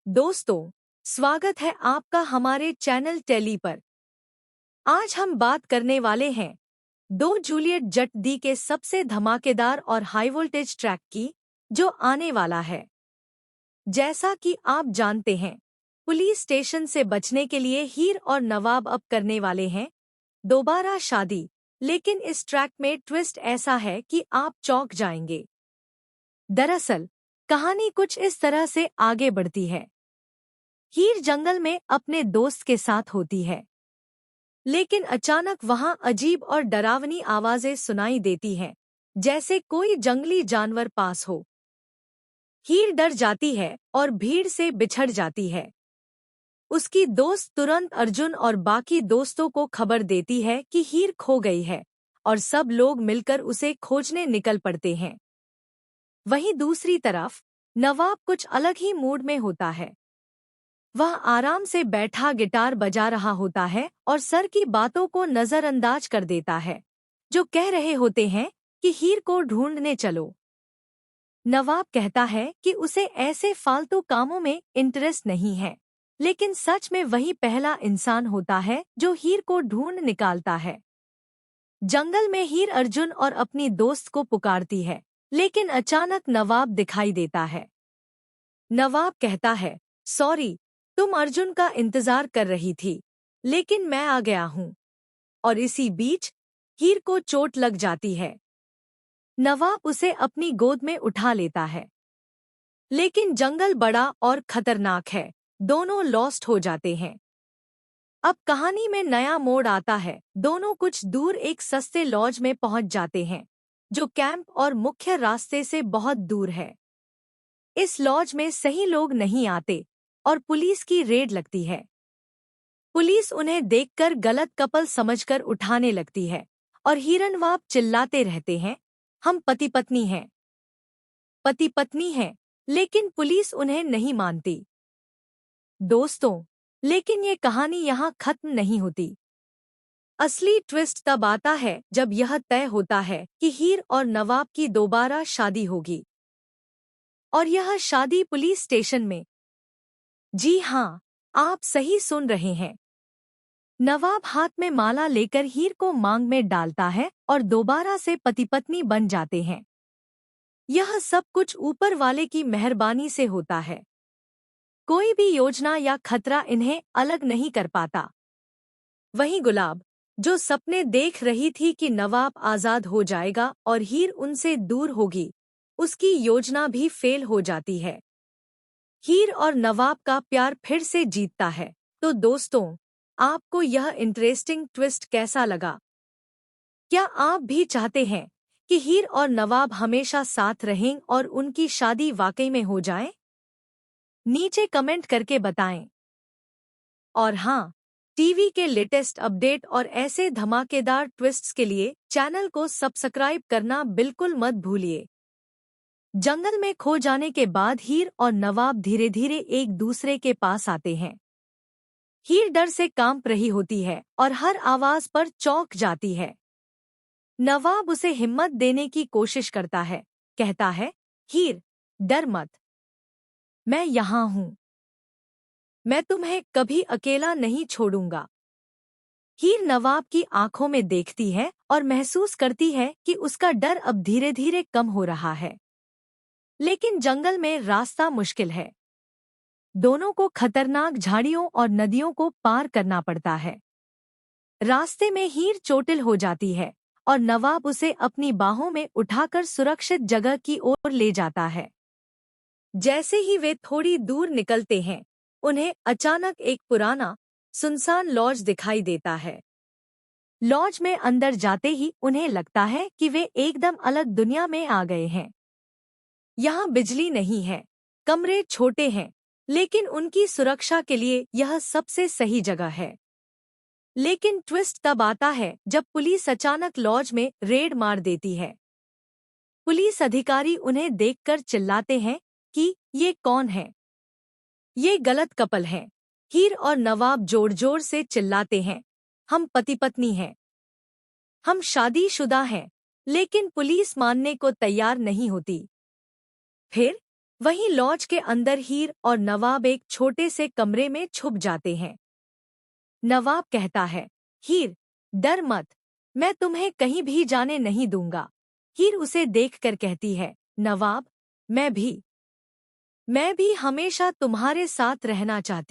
दोस्तों, स्वागत है आपका हमारे चैनल टेली पर। आज हम बात करने वाले हैं दो जूलियट जट दी के सबसे धमाकेदार और हाई वोल्टेज ट्रैक की, जो आने वाला है। जैसा कि आप जानते हैं, पुलिस स्टेशन से बचने के लिए हीर और नवाब अब करने वाले हैं दोबारा शादी। लेकिन इस ट्रैक में ट्विस्ट ऐसा है कि आप चौंक जाएंगे। दरअसल कहानी कुछ इस तरह से आगे बढ़ती है। हीर जंगल में अपने दोस्त के साथ होती है, लेकिन अचानक वहां अजीब और डरावनी आवाजें सुनाई देती हैं, जैसे कोई जंगली जानवर पास हो। हीर डर जाती है और भीड़ से बिछड़ जाती है। उसकी दोस्त तुरंत अर्जुन और बाकी दोस्तों को खबर देती है कि हीर खो गई है, और सब लोग मिलकर उसे खोजने निकल पड़ते हैं। वहीं दूसरी तरफ नवाब कुछ अलग ही मूड में होता है। वह आराम से बैठा गिटार बजा रहा होता है और सर की बातों को नजरअंदाज कर देता है, जो कह रहे होते हैं कि हीर को ढूंढने चलो। नवाब कहता है कि उसे ऐसे फालतू कामों में इंटरेस्ट नहीं है, लेकिन सच में वही पहला इंसान होता है जो हीर को ढूंढ निकालता है। जंगल में हीर अर्जुन और अपनी दोस्त को पुकारती है, लेकिन अचानक नवाब दिखाई देता है। नवाब कहता है, सॉरी, तुम अर्जुन का इंतजार कर रही थी, लेकिन मैं आ गया हूँ। और इसी बीच हीर को चोट लग जाती है। नवाब उसे अपनी गोद में उठा लेता है, लेकिन जंगल बड़ा और खतरनाक है, दोनों लॉस्ट हो जाते हैं। अब कहानी में नया मोड़ आता है। दोनों कुछ दूर एक सस्ते लॉज में पहुंच जाते हैं, जो कैंप और मुख्य रास्ते से बहुत दूर है। इस लॉज में सही लोग नहीं आते और पुलिस की रेड लगती है। पुलिस उन्हें देखकर गलत कपल समझकर उठाने लगती है और हीरनवाब चिल्लाते रहते हैं, हम पति पत्नी हैं, पति पत्नी हैं, लेकिन पुलिस उन्हें नहीं मानती। दोस्तों, लेकिन ये कहानी यहाँ खत्म नहीं होती। असली ट्विस्ट तब आता है जब यह तय होता है कि हीर और नवाब की दोबारा शादी होगी, और यह शादी पुलिस स्टेशन में। जी हाँ, आप सही सुन रहे हैं। नवाब हाथ में माला लेकर हीर को मांग में डालता है और दोबारा से पति पत्नी बन जाते हैं। यह सब कुछ ऊपर वाले की मेहरबानी से होता है। कोई भी योजना या खतरा इन्हें अलग नहीं कर पाता। वहीं गुलाब, जो सपने देख रही थी कि नवाब आजाद हो जाएगा और हीर उनसे दूर होगी, उसकी योजना भी फेल हो जाती है। हीर और नवाब का प्यार फिर से जीतता है। तो दोस्तों, आपको यह इंटरेस्टिंग ट्विस्ट कैसा लगा? क्या आप भी चाहते हैं कि हीर और नवाब हमेशा साथ रहें और उनकी शादी वाकई में हो जाए? नीचे कमेंट करके बताएं। और हाँ, टीवी के लेटेस्ट अपडेट और ऐसे धमाकेदार ट्विस्ट्स के लिए चैनल को सब्सक्राइब करना बिल्कुल मत भूलिए। जंगल में खो जाने के बाद हीर और नवाब धीरे धीरे एक दूसरे के पास आते हैं। हीर डर से कांप रही होती है और हर आवाज पर चौंक जाती है। नवाब उसे हिम्मत देने की कोशिश करता है, कहता है, हीर, डर मत, मैं यहाँ हूँ, मैं तुम्हें कभी अकेला नहीं छोड़ूंगा। हीर नवाब की आंखों में देखती है और महसूस करती है कि उसका डर अब धीरे धीरे कम हो रहा है। लेकिन जंगल में रास्ता मुश्किल है। दोनों को खतरनाक झाड़ियों और नदियों को पार करना पड़ता है। रास्ते में हीर चोटिल हो जाती है और नवाब उसे अपनी बाहों में उठाकर सुरक्षित जगह की ओर ले जाता है। जैसे ही वे थोड़ी दूर निकलते हैं, उन्हें अचानक एक पुराना, सुनसान लॉज दिखाई देता है। लॉज में अंदर जाते ही उन्हें लगता है कि वे एकदम अलग दुनिया में आ गए हैं। यहाँ बिजली नहीं है, कमरे छोटे हैं, लेकिन उनकी सुरक्षा के लिए यह सबसे सही जगह है। लेकिन ट्विस्ट तब आता है जब पुलिस अचानक लॉज में रेड मार देती है। पुलिस अधिकारी उन्हें देखकर चिल्लाते हैं कि ये कौन है? ये गलत कपल हैं। हीर और नवाब जोर जोर से चिल्लाते हैं, हम पति पत्नी हैं, हम शादीशुदा हैं, लेकिन पुलिस मानने को तैयार नहीं होती। फिर वहीं लॉज के अंदर हीर और नवाब एक छोटे से कमरे में छुप जाते हैं। नवाब कहता है, हीर, डर मत, मैं तुम्हें कहीं भी जाने नहीं दूंगा। हीर उसे देखकर कहती है, नवाब, मैं भी हमेशा तुम्हारे साथ रहना चाहती